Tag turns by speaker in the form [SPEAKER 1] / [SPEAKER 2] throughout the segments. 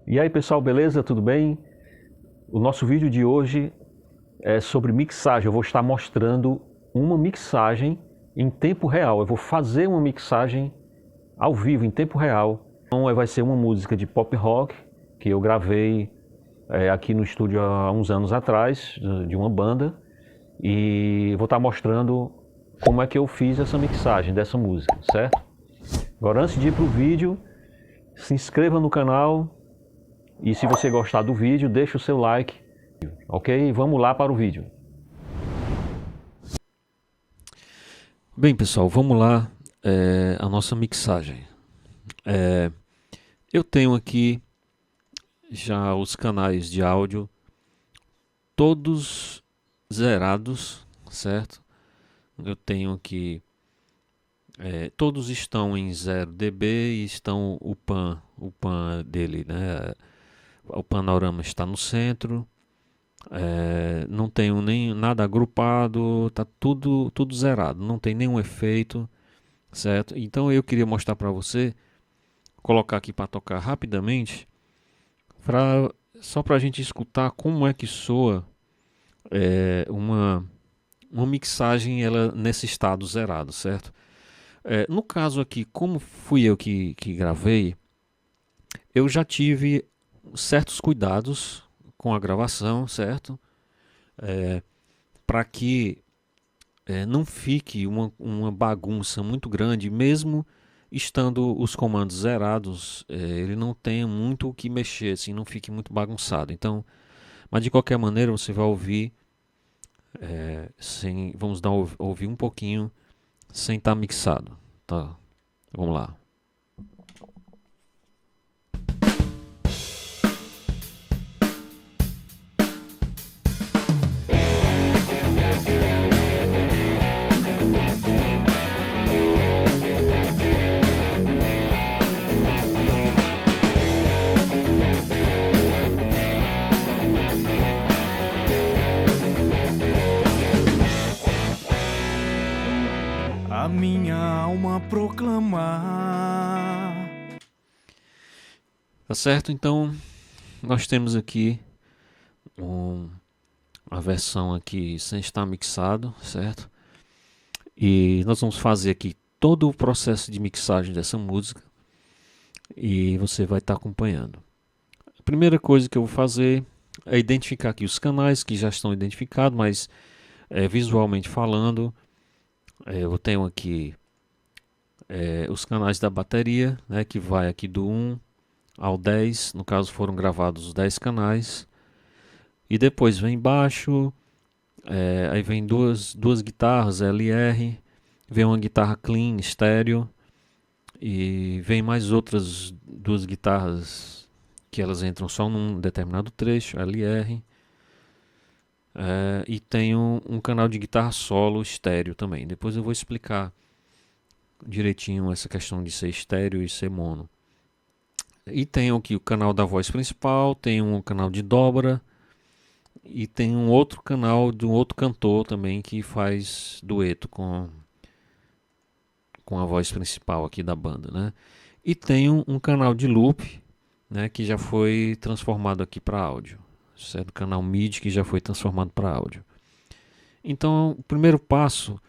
[SPEAKER 1] E aí pessoal, beleza? Tudo bem? O nosso vídeo de hoje é sobre mixagem. Eu vou estar mostrando uma mixagem em tempo real. Eu vou fazer uma mixagem ao vivo, em tempo real. Então vai ser uma música de pop rock que eu gravei aqui no estúdio há uns anos atrás, de uma banda. E vou estar mostrando como é que eu fiz essa mixagem dessa música, certo? Agora, antes de ir para o vídeo, se inscreva no canal. E se você gostar do vídeo, deixa o seu like, ok? Vamos lá para o vídeo. Bem pessoal, vamos lá, a nossa mixagem. Eu tenho aqui já os canais de áudio todos zerados, certo? Eu tenho aqui, todos estão em 0 dB e estão o pan dele, né? O panorama está no centro. Não tenho nem nada agrupado, tá tudo zerado, não tem nenhum efeito, certo? Então eu queria mostrar para você, colocar aqui para tocar rapidamente, só para a gente escutar como é que soa uma mixagem ela nesse estado zerado, certo? No caso aqui, como fui eu que gravei, eu já tive certos cuidados com a gravação, certo? Para que não fique uma bagunça muito grande, mesmo estando os comandos zerados, ele não tenha muito o que mexer, assim, não fique muito bagunçado. Então, mas de qualquer maneira você vai ouvir, vamos ouvir um pouquinho sem estar mixado, tá? Vamos lá.
[SPEAKER 2] A minha alma proclamar.
[SPEAKER 1] Tá certo? Então, nós temos aqui a versão aqui sem estar mixado, certo? E nós vamos fazer aqui todo o processo de mixagem dessa música e você vai estar acompanhando. A primeira coisa que eu vou fazer é identificar aqui os canais que já estão identificados, mas visualmente falando, eu tenho aqui os canais da bateria, né, que vai aqui do 1 ao 10, no caso foram gravados os 10 canais, e depois vem baixo, aí vem duas guitarras LR, vem uma guitarra clean, estéreo, e vem mais outras duas guitarras que elas entram só num determinado trecho, LR, e tem um canal de guitarra solo estéreo também. Depois eu vou explicar direitinho essa questão de ser estéreo e ser mono. E tem aqui o canal da voz principal, tem um canal de dobra e tem um outro canal de um outro cantor também que faz dueto com a voz principal aqui da banda, né? E tem um canal de loop, né, que já foi transformado aqui para áudio, certo? Canal MIDI que já foi transformado para áudio. Então, o primeiro passo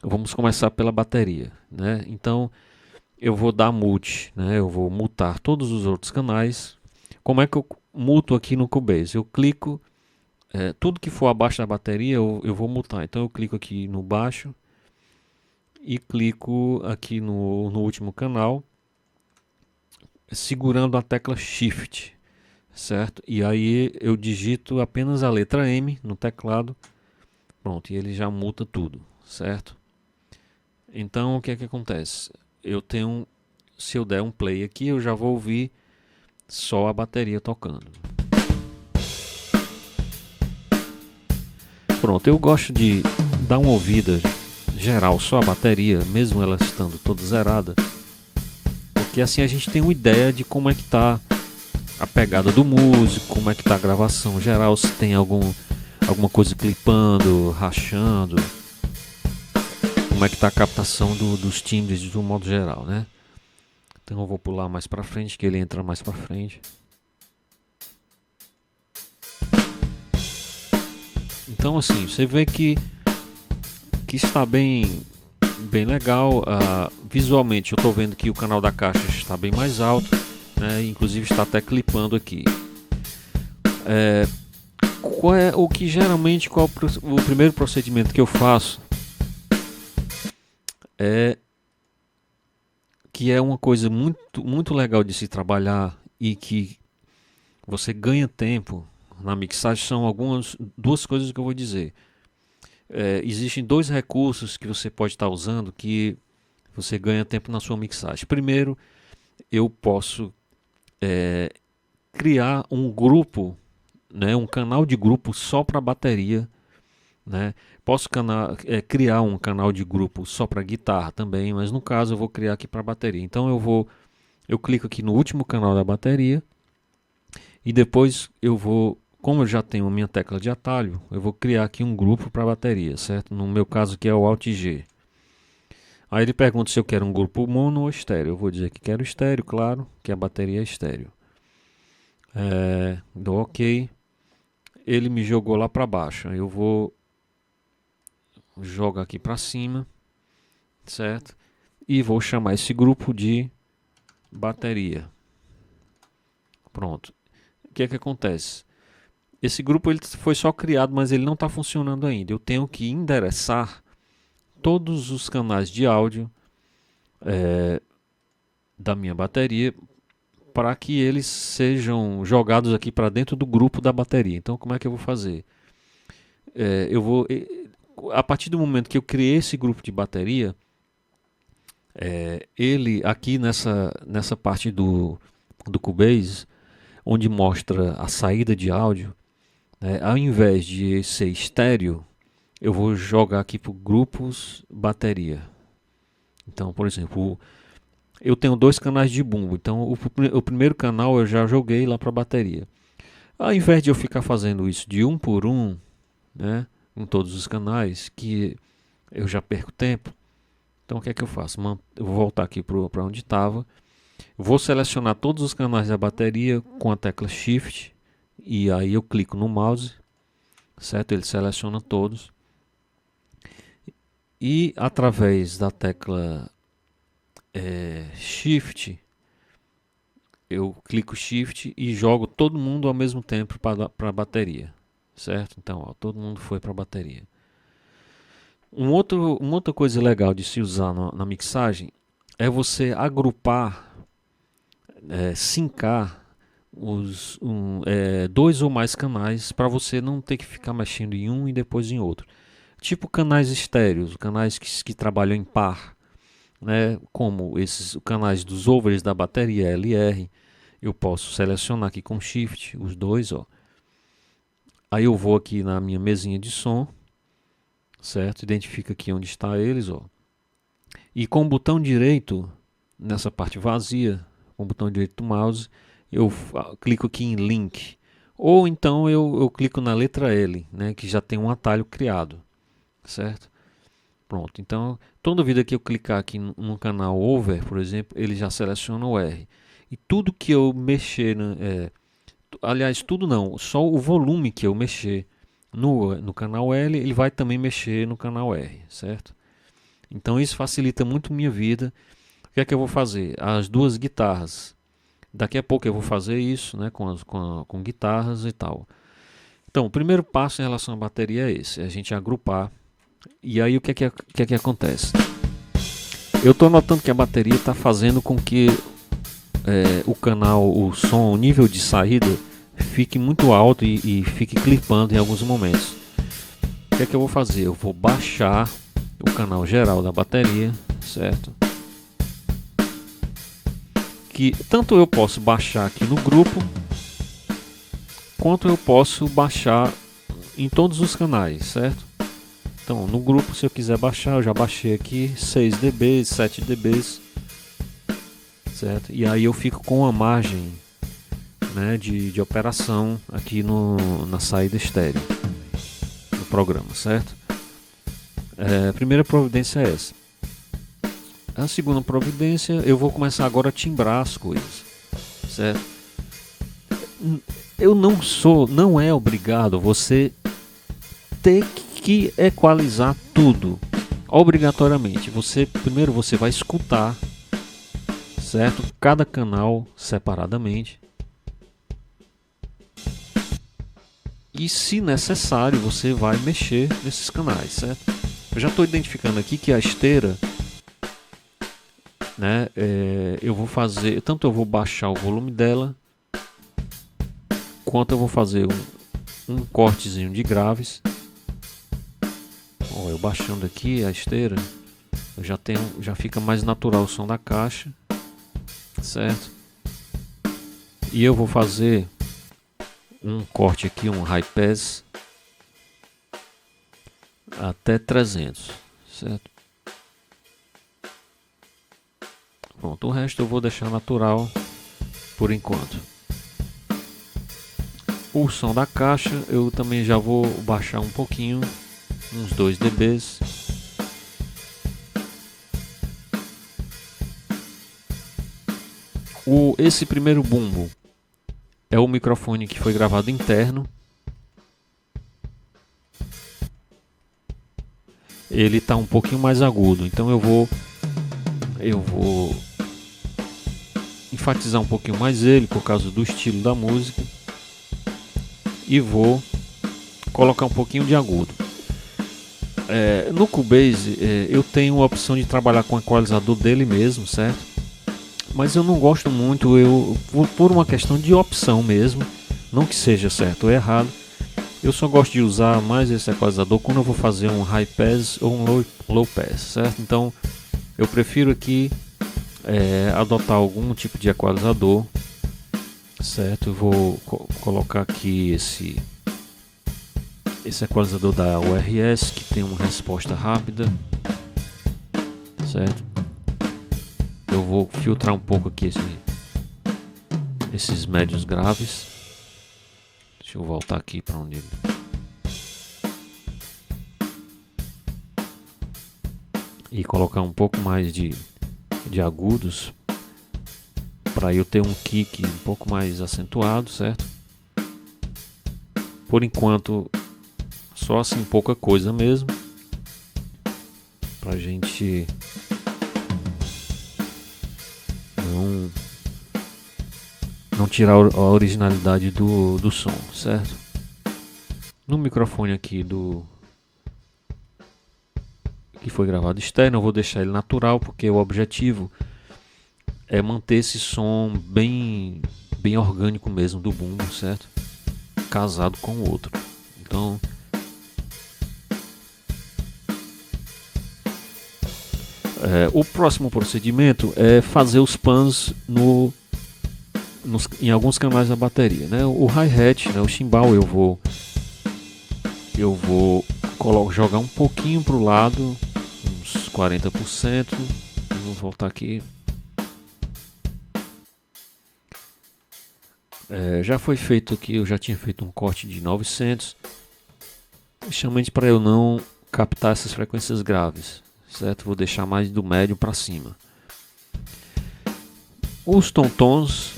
[SPEAKER 1] vamos começar pela bateria, né? Então, eu vou dar mute, né? Eu vou mutar todos os outros canais. Como é que eu muto aqui no Cubase? Eu clico, tudo que for abaixo da bateria eu vou mutar. Então eu clico aqui no baixo e clico aqui no último canal, segurando a tecla Shift, certo? E aí eu digito apenas a letra M no teclado, pronto, e ele já muta tudo, certo? Então o que é que acontece? Se eu der um play aqui, eu já vou ouvir só a bateria tocando. Pronto, eu gosto de dar uma ouvida geral só a bateria, mesmo ela estando toda zerada, porque assim a gente tem uma ideia de como é que tá a pegada do músico, como é que tá a gravação geral, se tem alguma coisa clipando, rachando, como é que tá a captação dos timbres de um modo geral, né? Então eu vou pular mais para frente, que ele entra mais para frente. Então assim, você vê que está bem legal. Visualmente eu estou vendo que o canal da caixa está bem mais alto, né? Inclusive está até clipando aqui. Qual é o primeiro procedimento que eu faço? Que é uma coisa muito legal de se trabalhar e que você ganha tempo na mixagem. São duas coisas que eu vou dizer. Existem dois recursos que você pode estar usando que você ganha tempo na sua mixagem. Primeiro, eu posso criar um grupo, né, um canal de grupo só para bateria, né? Posso criar um canal de grupo só para guitarra também, mas no caso eu vou criar aqui para bateria. Então eu clico aqui no último canal da bateria e depois como eu já tenho a minha tecla de atalho, eu vou criar aqui um grupo para bateria, certo? No meu caso aqui é o Alt G. Aí ele pergunta se eu quero um grupo mono ou estéreo. Eu vou dizer que quero estéreo, claro, que a bateria é estéreo. Dou OK. Ele me jogou lá para baixo. Eu vou jogar aqui para cima, certo? E vou chamar esse grupo de bateria. Pronto. O que é que acontece? Esse grupo ele foi só criado, mas ele não está funcionando ainda. Eu tenho que endereçar todos os canais de áudio da minha bateria para que eles sejam jogados aqui para dentro do grupo da bateria. Então, como é que eu vou fazer? A partir do momento que eu criei esse grupo de bateria, ele aqui nessa parte do Cubase, onde mostra a saída de áudio, ao invés de ser estéreo, eu vou jogar aqui para grupos bateria. Então, por exemplo, eu tenho dois canais de bumbo. Então, o primeiro canal eu já joguei lá para bateria. Ao invés de eu ficar fazendo isso de um por um, né, em todos os canais, que eu já perco tempo. Então, o que é que eu faço? Eu vou voltar aqui para onde estava. Vou selecionar todos os canais da bateria com a tecla Shift. E aí eu clico no mouse, certo? Ele seleciona todos. E através da tecla Shift, eu clico Shift e jogo todo mundo ao mesmo tempo para a bateria, certo? Então, ó, todo mundo foi para a bateria. Uma outra coisa legal de se usar na mixagem é você agrupar, sincar dois ou mais canais para você não ter que ficar mexendo em um e depois em outro. Tipo canais estéreos, canais que trabalham em par, né? Como esses canais dos overs da bateria LR. Eu posso selecionar aqui com Shift os dois, ó. Aí eu vou aqui na minha mesinha de som, certo? Identifica aqui onde está eles, ó. E com o botão direito, nessa parte vazia, com o botão direito do mouse, eu clico aqui em Link. Ou então eu clico na letra L, né? Que já tem um atalho criado, certo? Pronto, então toda vida que eu clicar aqui no canal Over, por exemplo, ele já seleciona o R. E tudo que eu mexer, aliás, tudo não, só o volume que eu mexer no canal L, ele vai também mexer no canal R, certo? Então isso facilita muito minha vida. O que é que eu vou fazer? As duas guitarras. Daqui a pouco eu vou fazer isso, né, com guitarras e tal. Então, o primeiro passo em relação à bateria é esse, é a gente agrupar. E aí o que é que acontece? Eu estou notando que a bateria está fazendo com que o canal, o som, o nível de saída fique muito alto e fique clipando em alguns momentos. O que é que eu vou fazer? Eu vou baixar o canal geral da bateria, certo? Que tanto eu posso baixar aqui no grupo, quanto eu posso baixar em todos os canais, certo? Então, no grupo, se eu quiser baixar, eu já baixei aqui 6 dB, 7 dB, certo? E aí eu fico com a margem, né, de operação aqui na saída estéreo do programa, certo? A primeira providência é essa. A segunda providência, eu vou começar agora a timbrar as coisas, certo? Eu não é obrigado você ter que equalizar tudo, obrigatoriamente. Primeiro você vai escutar, certo? Cada canal separadamente. E se necessário, você vai mexer nesses canais, certo? Eu já estou identificando aqui que a esteira, né, eu vou fazer, tanto eu vou baixar o volume dela, quanto eu vou fazer um cortezinho de graves. Ó, eu baixando aqui a esteira, eu já fica mais natural o som da caixa, certo? E eu vou fazer um corte aqui, um high pass até 300, certo? Pronto, o resto eu vou deixar natural por enquanto. O som da caixa eu também já vou baixar um pouquinho, uns 2 dBs. Esse primeiro bumbo é o microfone que foi gravado interno. Ele está um pouquinho mais agudo, então eu vou enfatizar um pouquinho mais ele por causa do estilo da música e vou colocar um pouquinho de agudo. No Cubase eu tenho a opção de trabalhar com o equalizador dele mesmo, certo? Mas eu não gosto muito, por uma questão de opção mesmo, não que seja certo ou errado. Eu só gosto de usar mais esse equalizador quando eu vou fazer um high pass ou um low pass, certo? Então eu prefiro aqui adotar algum tipo de equalizador, certo? Eu vou colocar aqui esse equalizador da URS, que tem uma resposta rápida, certo? Eu vou filtrar um pouco aqui esses médios graves. Deixa eu voltar aqui para onde ele... E colocar um pouco mais de agudos para eu ter um kick um pouco mais acentuado, certo? Por enquanto, só assim pouca coisa mesmo, pra gente não tirar a originalidade do som, certo? No microfone aqui que foi gravado externo, eu vou deixar ele natural, porque o objetivo é manter esse som bem orgânico mesmo do bumbo, certo? Casado com o outro. Então o próximo procedimento é fazer os pans em alguns canais da bateria, né? O hi-hat, né? O chimbal eu vou jogar um pouquinho para o lado, uns 40%. Vou voltar aqui. Já foi feito aqui, eu já tinha feito um corte de 900, justamente para eu não captar essas frequências graves, certo? Vou deixar mais do médio para cima. Os tom-tons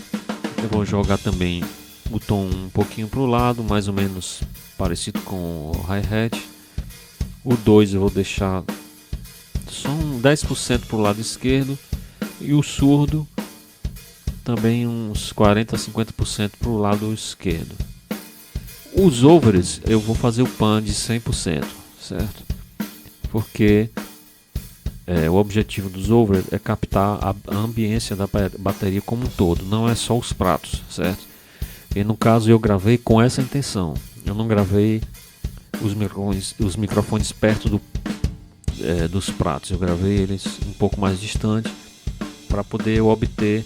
[SPEAKER 1] eu vou jogar também o tom um pouquinho para o lado, mais ou menos parecido com o hi-hat. O 2 eu vou deixar só 10% para o lado esquerdo, e o surdo também uns 40 a 50% para o lado esquerdo. Os overs eu vou fazer o pan de 100%, certo? Porque o objetivo dos overs é captar a ambiência da bateria como um todo, não é só os pratos, certo? E no caso eu gravei com essa intenção. Eu não gravei os microfones perto dos pratos, eu gravei eles um pouco mais distante para poder obter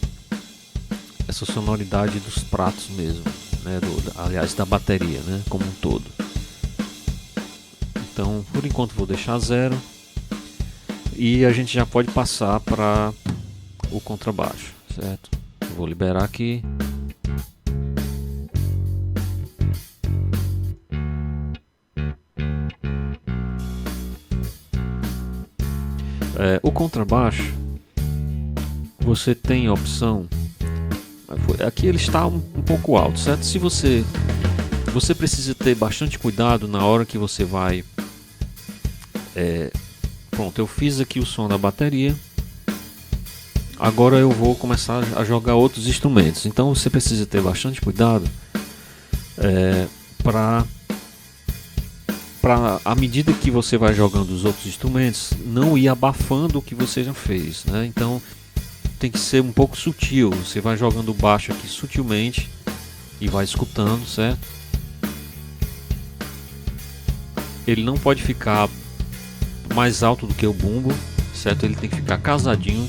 [SPEAKER 1] essa sonoridade dos pratos mesmo, né? Aliás, da bateria, né? Como um todo. Então, por enquanto vou deixar 0 e a gente já pode passar para o contrabaixo, certo? Eu vou liberar aqui. O contrabaixo você tem a opção. Aqui ele está um pouco alto, certo? Se você precisa ter bastante cuidado na hora que você vai. Pronto, eu fiz aqui o som da bateria. Agora eu vou começar a jogar outros instrumentos. Então você precisa ter bastante cuidado para à medida que você vai jogando os outros instrumentos, não ir abafando o que você já fez, né? Então tem que ser um pouco sutil. Você vai jogando o baixo aqui sutilmente e vai escutando, certo? Ele não pode ficar mais alto do que o bumbo, certo? Ele tem que ficar casadinho.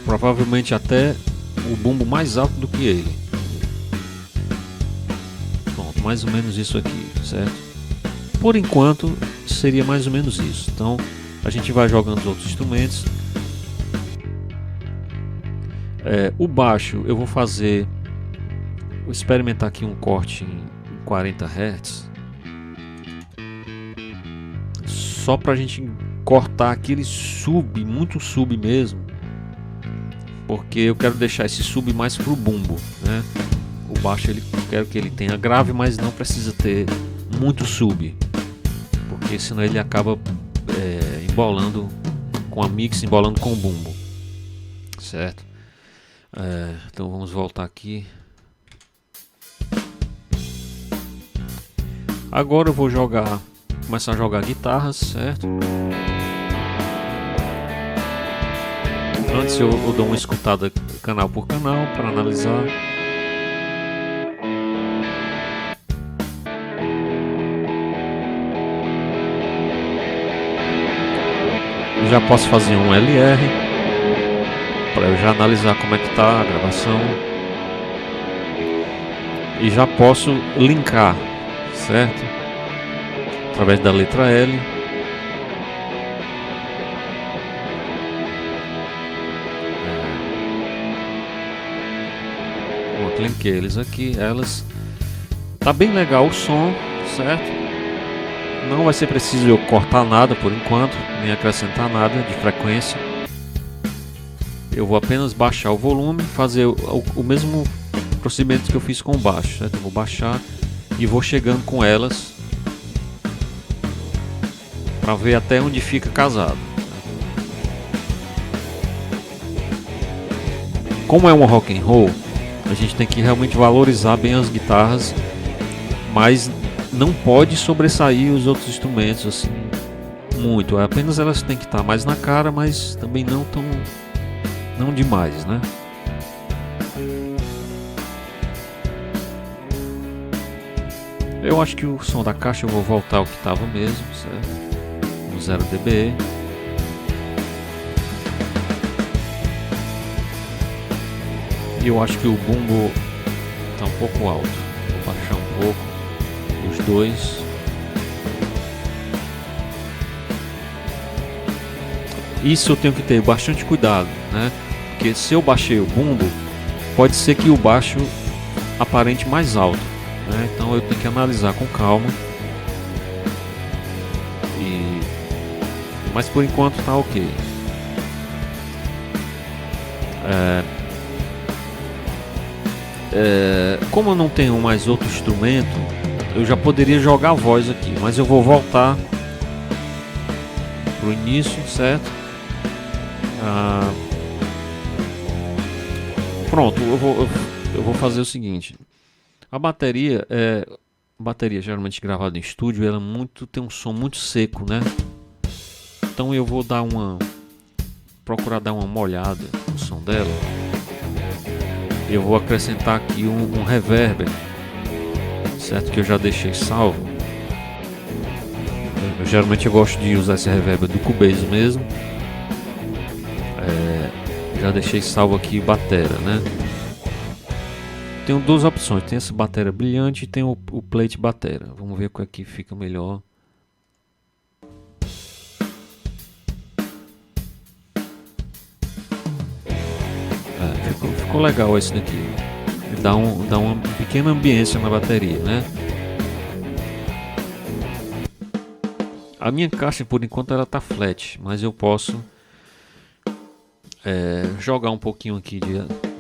[SPEAKER 1] Provavelmente até o bumbo mais alto do que ele. Pronto, mais ou menos isso aqui, certo? Por enquanto seria mais ou menos isso. Então a gente vai jogando os outros instrumentos. O baixo eu vou experimentar aqui um corte em 40 Hz, só pra gente cortar aquele sub, muito sub mesmo, porque eu quero deixar esse sub mais pro bumbo, né? O baixo eu quero que ele tenha grave, mas não precisa ter muito sub, porque senão ele acaba embolando com a mix, embolando com o bumbo, certo? Então vamos voltar aqui. Agora eu vou começar a jogar guitarras, certo? Antes eu dou uma escutada canal por canal para analisar. Eu já posso fazer um LR para eu já analisar como é que tá a gravação. E já posso linkar, certo? Através da letra L. Pronto, linkei eles aqui. Tá bem legal o som, certo? Não vai ser preciso eu cortar nada por enquanto, nem acrescentar nada de frequência. Eu vou apenas baixar o volume, fazer o mesmo procedimento que eu fiz com o baixo, certo? Eu vou baixar e vou chegando com elas para ver até onde fica casado. Como é um rock and roll, a gente tem que realmente valorizar bem as guitarras, mas não pode sobressair os outros instrumentos assim muito. Apenas elas têm que estar mais na cara, mas também não demais, né? Eu acho que o som da caixa eu vou voltar ao que estava mesmo, certo? No 0 dB. E eu acho que o bumbo está um pouco alto. Vou baixar um pouco os dois. Isso eu tenho que ter bastante cuidado, né? Porque se eu baixei o bumbo, pode ser que o baixo aparente mais alto, né? Então eu tenho que analisar com calma. Mas por enquanto tá ok. Como eu não tenho mais outro instrumento, eu já poderia jogar a voz aqui, mas eu vou voltar pro início, certo? Pronto, eu vou fazer o seguinte. A bateria geralmente gravada em estúdio, ela tem um som muito seco, né? Então eu vou procurar dar uma molhada no som dela. Eu vou acrescentar aqui um reverb, certo? Que eu já deixei salvo. Geralmente eu gosto de usar esse reverb do Cubase mesmo. Já deixei salvo aqui batera, né? Tenho duas opções, tem essa batera brilhante e tem o plate batera. Vamos ver qual é que fica melhor. Ficou legal esse daqui. Dá uma pequena ambiência na bateria, né? A minha caixa por enquanto ela tá flat, mas eu posso jogar um pouquinho aqui,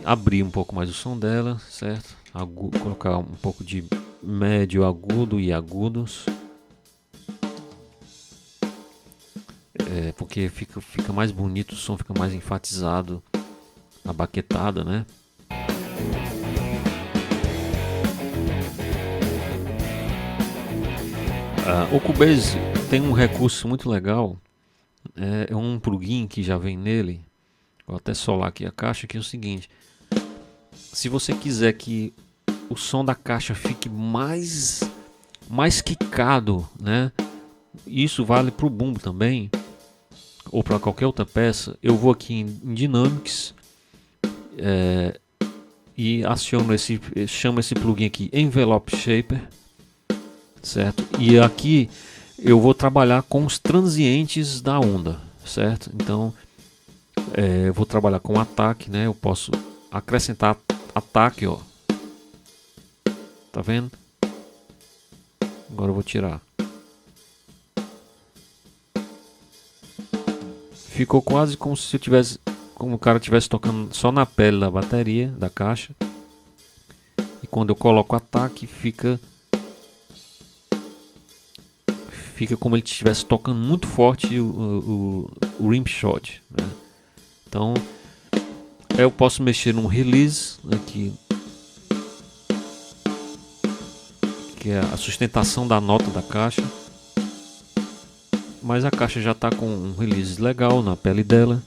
[SPEAKER 1] abrir um pouco mais o som dela, certo? Colocar um pouco de médio, agudo e agudos, porque fica mais bonito, o som fica mais enfatizado, a baquetada, né? O Cubase tem um recurso muito legal, é um plugin que já vem nele. Vou até solar aqui a caixa, que é o seguinte: se você quiser que o som da caixa fique mais quicado, né? Isso vale para o bumbo também, ou para qualquer outra peça. Eu vou aqui em Dynamics e chamo esse plugin aqui Envelope Shaper, certo? E aqui eu vou trabalhar com os transientes da onda, certo? Então eu vou trabalhar com ataque, né? Eu posso acrescentar ataque, ó. Tá vendo? Agora eu vou tirar. Ficou quase como se como o cara estivesse tocando só na pele da bateria da caixa. E quando eu coloco ataque, fica como ele estivesse tocando muito forte o rim shot, né? Então eu posso mexer no release aqui, que é a sustentação da nota da caixa, mas a caixa já está com um release legal na pele dela.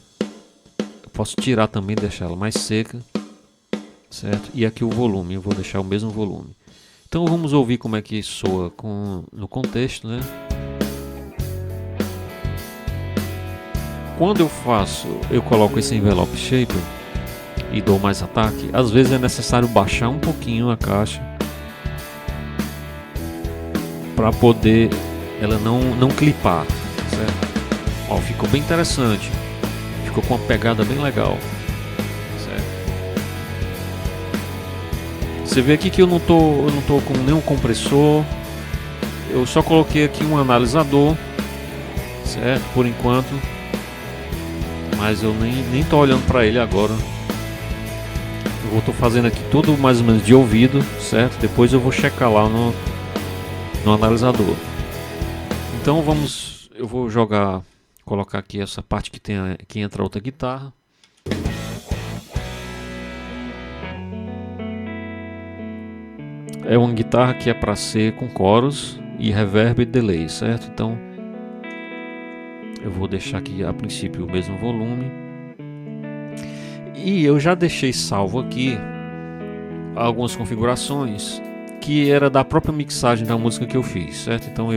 [SPEAKER 1] Eu posso tirar também, deixar ela mais seca, certo? E aqui o volume, eu vou deixar o mesmo volume. Então vamos ouvir como é que soa no contexto, né? Quando eu coloco esse envelope shaper e dou mais ataque, às vezes é necessário baixar um pouquinho a caixa para poder ela não clipar, certo? Ó, ficou bem interessante, ficou com uma pegada bem legal, certo? Você vê aqui que eu não tô com nenhum compressor, eu só coloquei aqui um analisador, certo? Por enquanto, mas eu nem tô olhando para ele agora. Eu tô fazendo aqui tudo mais ou menos de ouvido, certo? Depois eu vou checar lá no analisador. Então eu vou colocar aqui essa parte que entra outra guitarra. É uma guitarra que é para ser com coros e reverb e delay, certo? Então eu vou deixar aqui a princípio o mesmo volume. E eu já deixei salvo aqui algumas configurações que era da própria mixagem da música que eu fiz, certo? Então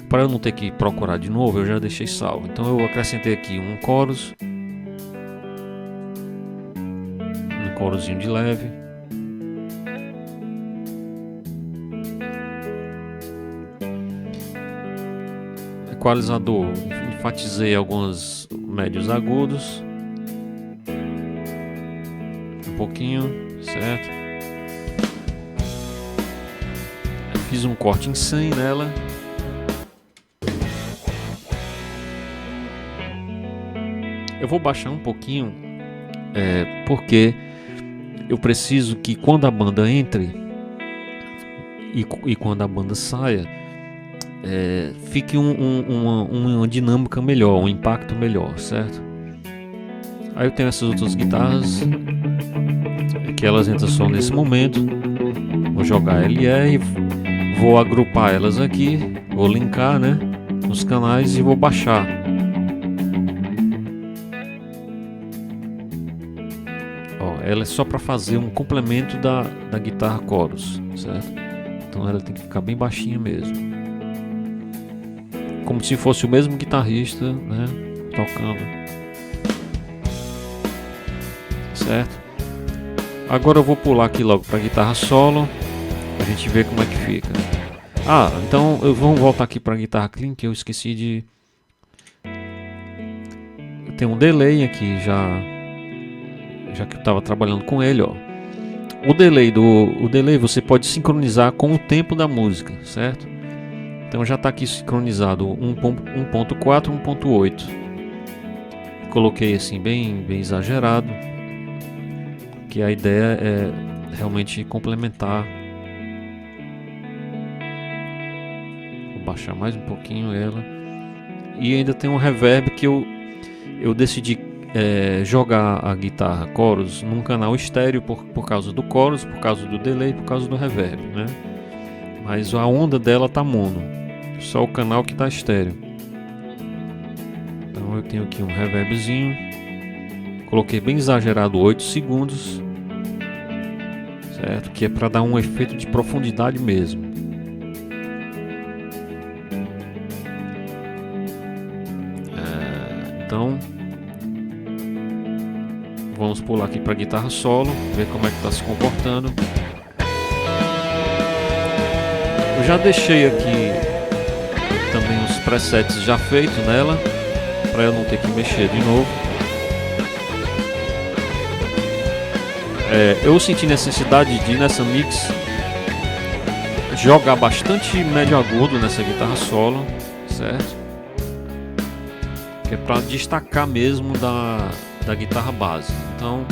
[SPEAKER 1] para eu não ter que procurar de novo, eu já deixei salvo. Então eu acrescentei aqui um corozinho de leve, equalizador, enfatizei alguns médios agudos, um pouquinho, certo? Fiz um corte em 100 nela. Eu vou baixar um pouquinho, porque eu preciso que quando a banda entre e quando a banda saia, fique uma dinâmica melhor, um impacto melhor, certo? Aí eu tenho essas outras guitarras que elas entram só nesse momento. Vou jogar LE e vou agrupar elas aqui, vou linkar, né, nos canais e vou baixar. Ó, ela é só para fazer um complemento da guitarra chorus, certo? Então ela tem que ficar bem baixinha mesmo, como se fosse o mesmo guitarrista, né, tocando, certo? Agora eu vou pular aqui logo para guitarra solo, pra gente ver como é que fica. Então vamos voltar aqui para guitarra clean, que eu esqueci de... Tem um delay aqui já que eu estava trabalhando com ele, ó. O delay você pode sincronizar com o tempo da música, certo? Então já está aqui sincronizado 1.4 e 1.8. Coloquei assim bem exagerado, que a ideia é realmente complementar. Vou baixar mais um pouquinho ela. E ainda tem um reverb que eu decidi jogar a guitarra chorus num canal estéreo por causa do chorus, por causa do delay, por causa do reverb, né? Mas a onda dela tá mono, só o canal que tá estéreo. Então eu tenho aqui um reverbzinho, coloquei bem exagerado 8 segundos, certo? Que é para dar um efeito de profundidade mesmo. Então vamos pular aqui para guitarra solo, ver como é que está se comportando. Eu já deixei aqui também os presets já feitos nela, para eu não ter que mexer de novo. Eu senti necessidade de nessa mix jogar bastante médio agudo nessa guitarra solo, certo? Que é para destacar mesmo da guitarra base. Então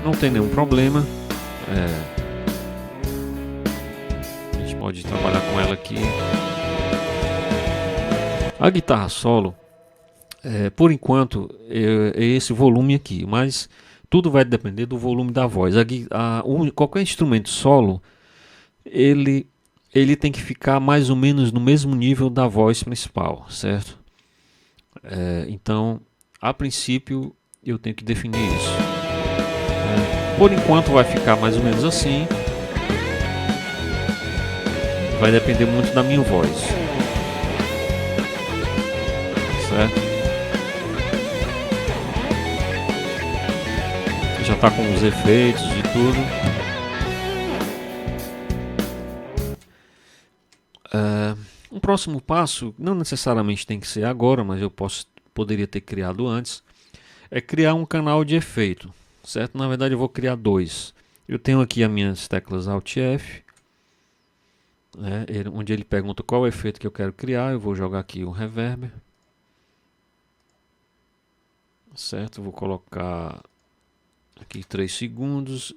[SPEAKER 1] não tem nenhum problema. A gente pode trabalhar com ela aqui. A guitarra solo, por enquanto, é esse volume aqui, mas tudo vai depender do volume da voz. Qualquer instrumento solo, ele tem que ficar mais ou menos no mesmo nível da voz principal, certo? Então, a princípio, eu tenho que definir isso. Por enquanto vai ficar mais ou menos assim. Vai depender muito da minha voz, certo? Já está com os efeitos e tudo. Um próximo passo, não necessariamente tem que ser agora, mas eu poderia ter criado antes, é criar um canal de efeito, certo? Na verdade eu vou criar dois. Eu tenho aqui as minhas teclas Alt F, né, onde ele pergunta qual é o efeito que eu quero criar. Eu vou jogar aqui um reverb, certo? Vou colocar aqui 3 segundos.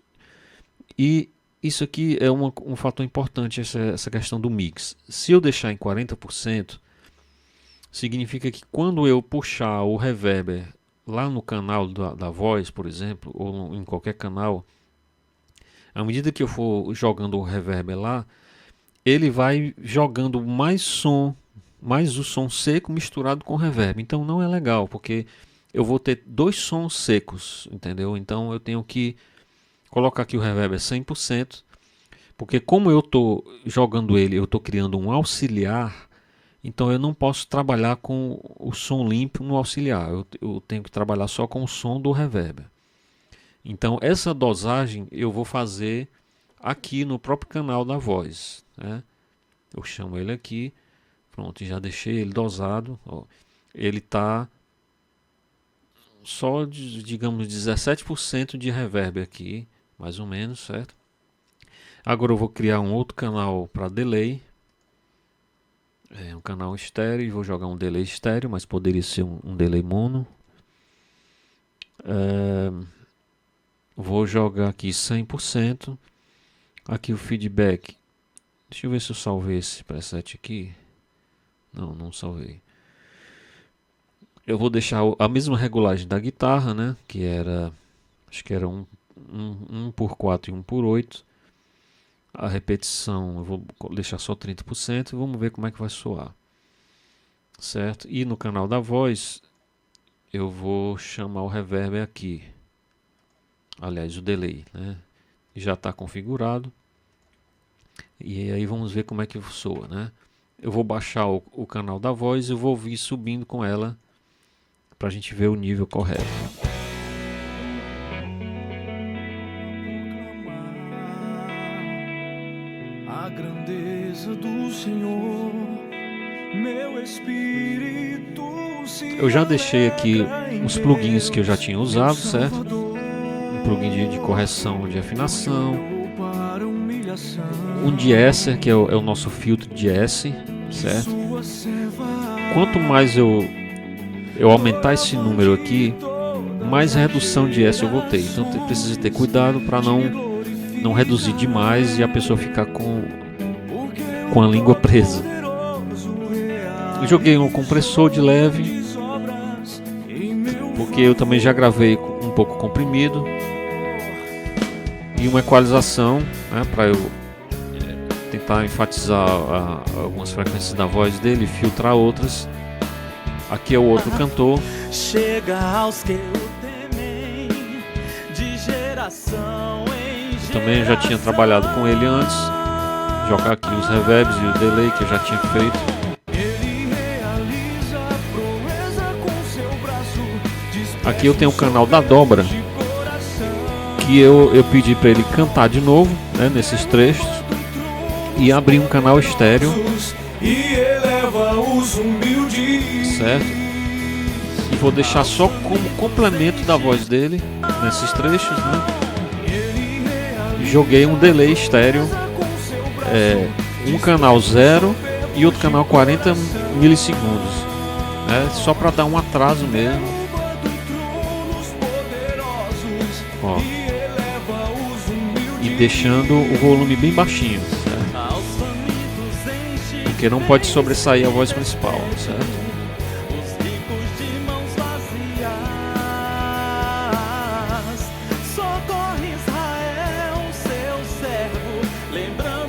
[SPEAKER 1] E isso aqui é um fator importante, essa questão do mix. Se eu deixar em 40%, significa que quando eu puxar o reverb lá no canal da voz, por exemplo, ou em qualquer canal, à medida que eu for jogando o reverb lá, ele vai jogando mais o som seco misturado com reverb. Então não é legal, porque eu vou ter dois sons secos, entendeu? Então eu tenho que colocar aqui o reverb a 100%, porque como eu estou jogando ele, eu estou criando um auxiliar, então eu não posso trabalhar com o som limpo no auxiliar, eu tenho que trabalhar só com o som do reverb. Então essa dosagem eu vou fazer aqui no próprio canal da voz, né? Eu chamo ele aqui, pronto, já deixei ele dosado, ó. Ele está só, digamos, 17% de reverb aqui, mais ou menos, certo? Agora eu vou criar um outro canal para delay, um canal estéreo, e vou jogar um delay estéreo, mas poderia ser um delay mono. Vou jogar aqui 100%. Aqui o feedback. Deixa eu ver se eu salvei esse preset aqui. Não salvei. Eu vou deixar a mesma regulagem da guitarra, né? Que era, acho que era 1 por 4 e 1 por 8. A repetição eu vou deixar só 30% e vamos ver como é que vai soar, certo? E no canal da voz eu vou chamar o reverb aqui, aliás o delay, né? Já está configurado. E aí vamos ver como é que soa, né? Eu vou baixar o canal da voz e vou vir subindo com ela para a gente ver o nível correto.
[SPEAKER 2] A grandeza do Senhor, meu espírito se
[SPEAKER 1] eu já deixei aqui os plugins que eu já tinha usado, certo? Um plugin de correção de afinação, um deesser, que é o nosso filtro de S, certo? Quanto mais eu aumentar esse número aqui, mais redução de S eu vou ter. Então precisa ter cuidado para não reduzir demais e a pessoa ficar com a língua presa. Eu joguei um compressor de leve, porque eu também já gravei um pouco comprimido, e uma equalização, né, para eu tentar enfatizar algumas frequências da voz dele e filtrar outras. Aqui é o outro cantor.
[SPEAKER 2] Chega aos que o temem, de geração em geração.
[SPEAKER 1] Também já tinha trabalhado com ele antes. Jogar aqui os reverbs e o delay que eu já tinha feito. Aqui eu tenho o canal da dobra, que eu pedi para ele cantar de novo, né, nesses trechos, e abrir um canal estéreo, certo? E vou deixar só como complemento da voz dele nesses trechos, né? Joguei um delay estéreo, um canal 0 e outro canal 40 milissegundos, né? Só para dar um atraso mesmo. Ó. E deixando o volume bem baixinho, certo? Porque não pode sobressair a voz principal, certo?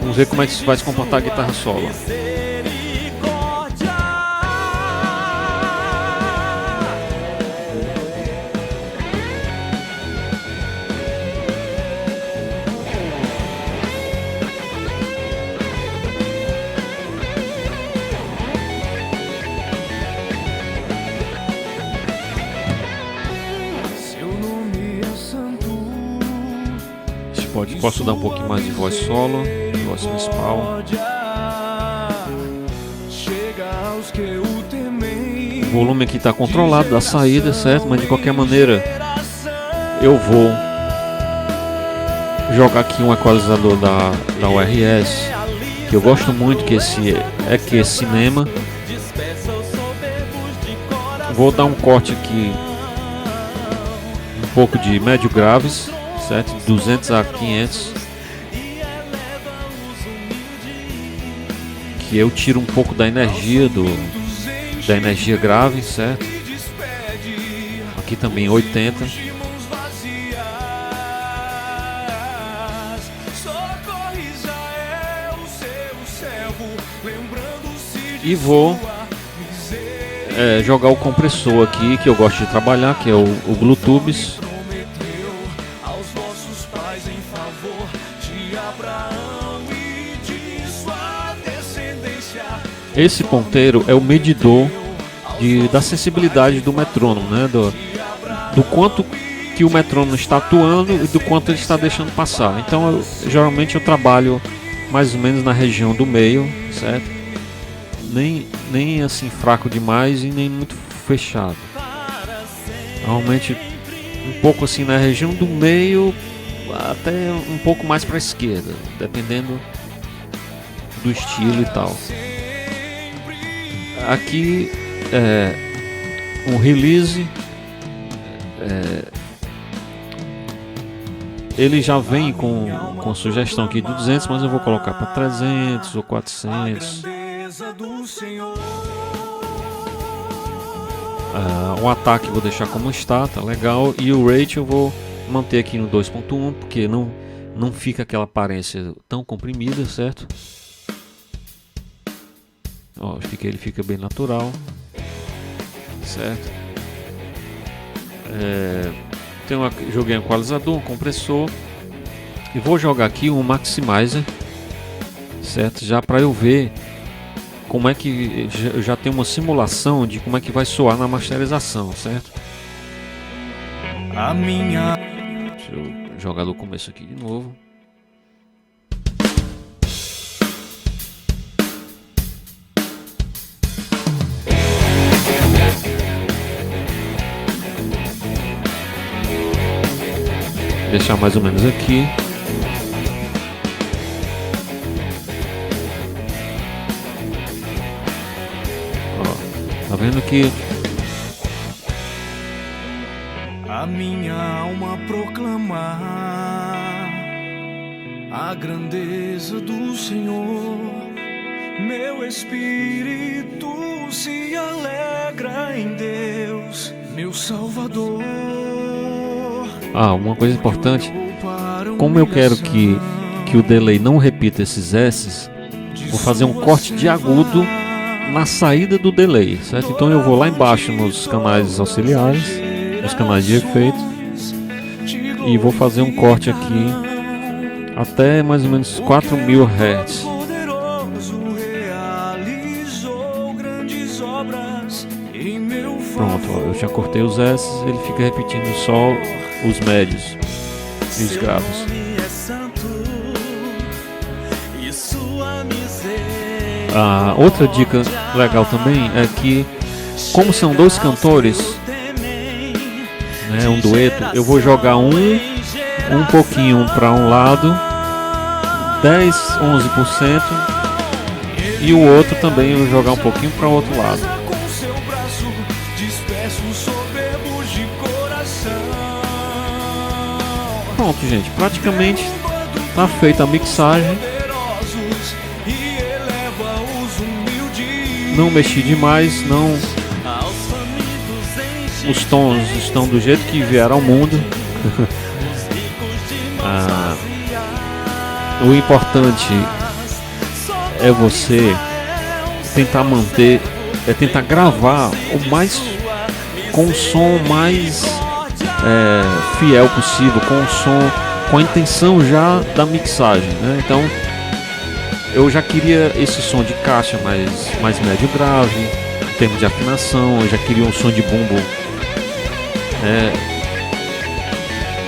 [SPEAKER 1] Vamos ver como é que vai se comportar a guitarra solo. Posso dar um pouquinho mais de voz solo, voz principal. O volume aqui está controlado da saída, certo? Mas de qualquer maneira eu vou jogar aqui um equalizador da URS, que eu gosto muito, que é Cinema. Vou dar um corte aqui, um pouco de médio graves, certo? 200 a 500, que eu tiro um pouco da energia da energia grave, certo? Aqui também 80. E vou jogar o compressor aqui, que eu gosto de trabalhar, que é o Bluetooth. Esse ponteiro é o medidor da sensibilidade do metrônomo, né? Do quanto que o metrônomo está atuando e do quanto ele está deixando passar. Então, geralmente eu trabalho mais ou menos na região do meio, certo? Nem assim fraco demais e nem muito fechado. Normalmente um pouco assim na região do meio, até um pouco mais para a esquerda, dependendo do estilo e tal. Aqui um release, ele já vem com sugestão aqui de 200, mas eu vou colocar para 300 ou 400. O ataque vou deixar como está, tá legal, e o rate eu vou manter aqui no 2.1, porque não fica aquela aparência tão comprimida, certo? Ó, ele fica bem natural, certo? Joguei um equalizador, um compressor, e vou jogar aqui um maximizer, certo? Já para eu ver como é que eu já tenho uma simulação de como é que vai soar na masterização, certo? Deixa eu jogar do começo aqui de novo. Deixar mais ou menos aqui. vendo que
[SPEAKER 2] a minha alma proclamar a grandeza do Senhor, meu espírito se alegra em Deus, meu Salvador.
[SPEAKER 1] uma coisa importante, como eu quero que o delay não repita esses S's, vou fazer um corte de agudo na saída do delay, certo? Então eu vou lá embaixo nos canais auxiliares, nos canais de efeitos, e vou fazer um corte aqui até mais ou menos 4000 Hz. Pronto, ó, eu já cortei os S, ele fica repetindo só os médios e os graves. Outra dica legal também é que, como são dois cantores, né, um dueto, eu vou jogar um pouquinho para um lado, 10, 11%, e o outro também eu vou jogar um pouquinho para o outro lado. Pronto, gente, praticamente está feita a mixagem. Não mexi demais, não. Os tons estão do jeito que vieram ao mundo. O importante é você tentar manter, tentar gravar com o som mais fiel possível, com o som, com a intenção já da mixagem, né? Então eu já queria esse som de caixa mais médio grave, em termos de afinação. Eu já queria um som de bumbo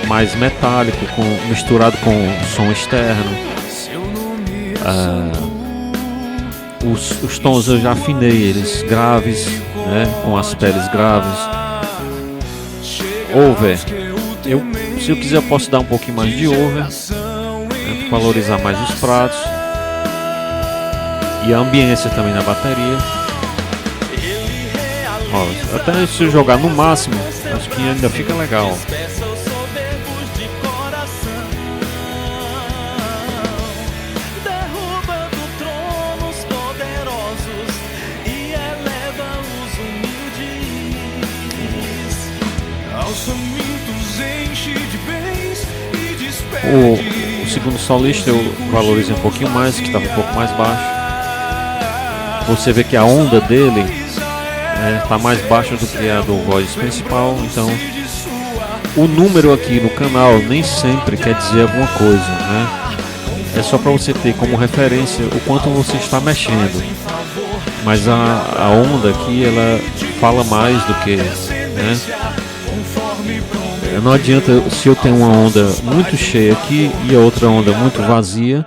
[SPEAKER 1] mais metálico, misturado com som externo. Os tons eu já afinei eles graves, né, com as peles graves. Over, se eu quiser eu posso dar um pouquinho mais de over, né, para valorizar mais os pratos. E a ambiência também na bateria. Ó, até se eu jogar no máximo, acho que ainda fica legal. O segundo solista eu valorizei um pouquinho mais, que estava um pouco mais baixo. Você vê que a onda dele está mais baixa do que a do voz principal, então o número aqui no canal nem sempre quer dizer alguma coisa, né? É só para você ter como referência o quanto você está mexendo, mas a onda aqui ela fala mais do que, né? Não adianta se eu tenho uma onda muito cheia aqui e a outra onda muito vazia,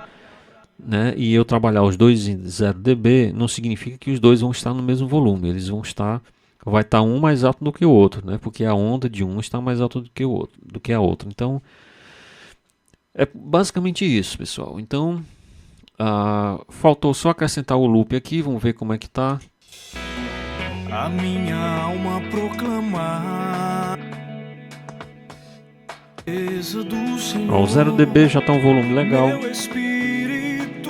[SPEAKER 1] né, e eu trabalhar os dois em 0 dB, não significa que os dois vão estar no mesmo volume. Eles vai estar um mais alto do que o outro, né, porque a onda de um está mais alta do que a outra. Então é basicamente isso, pessoal. Então faltou só acrescentar o loop aqui. Vamos ver como é que tá.
[SPEAKER 2] A minha alma proclamar
[SPEAKER 1] o 0 dB já está um volume legal,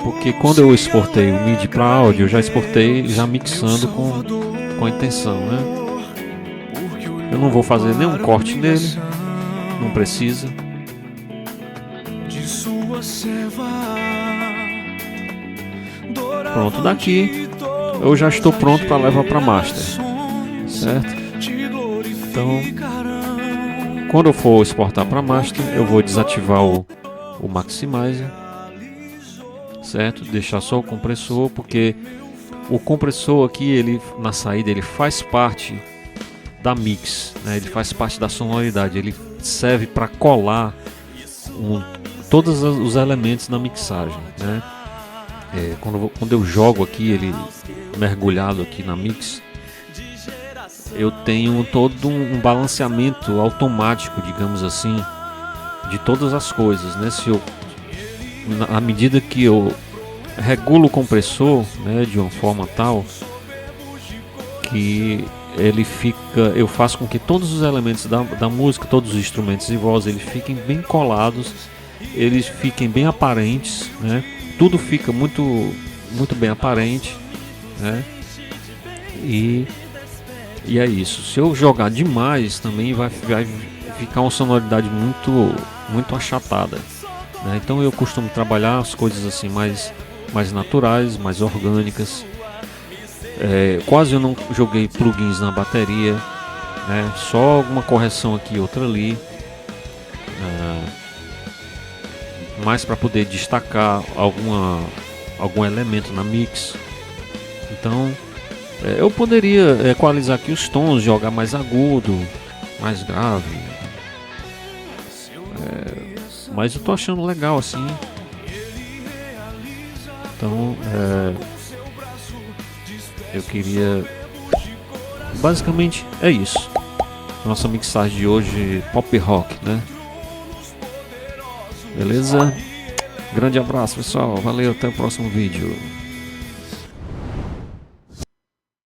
[SPEAKER 1] porque quando eu exportei o MIDI para áudio, eu já exportei já mixando com a intenção, né? Eu não vou fazer nenhum corte nele, não precisa. Pronto, daqui eu já estou pronto para levar para master, certo? Então, quando eu for exportar para master, eu vou desativar o maximizer, certo? Deixar só o compressor, porque o compressor aqui, ele na saída, ele faz parte da mix, né? Ele faz parte da sonoridade, ele serve para colar todos os elementos na mixagem, né? Quando eu jogo aqui, ele mergulhado aqui na mix, eu tenho todo um balanceamento automático, digamos assim, de todas as coisas, né? À medida que eu regulo o compressor, né, de uma forma tal que ele fica, eu faço com que todos os elementos da música, todos os instrumentos e voz, eles fiquem bem colados, eles fiquem bem aparentes, né? Tudo fica muito bem aparente, né? E é isso. Se eu jogar demais também vai ficar uma sonoridade muito achatada, né? Então eu costumo trabalhar as coisas assim mais naturais, mais orgânicas. Quase eu não joguei plugins na bateria, né? Só alguma correção aqui, outra ali, mais para poder destacar algum elemento na mix. Então eu poderia equalizar aqui os tons, jogar mais agudo, mais grave, mas eu tô achando legal assim. Então eu queria, basicamente é isso, nossa mixagem de hoje, pop rock, né? Beleza? Grande abraço, pessoal, valeu, até o próximo vídeo.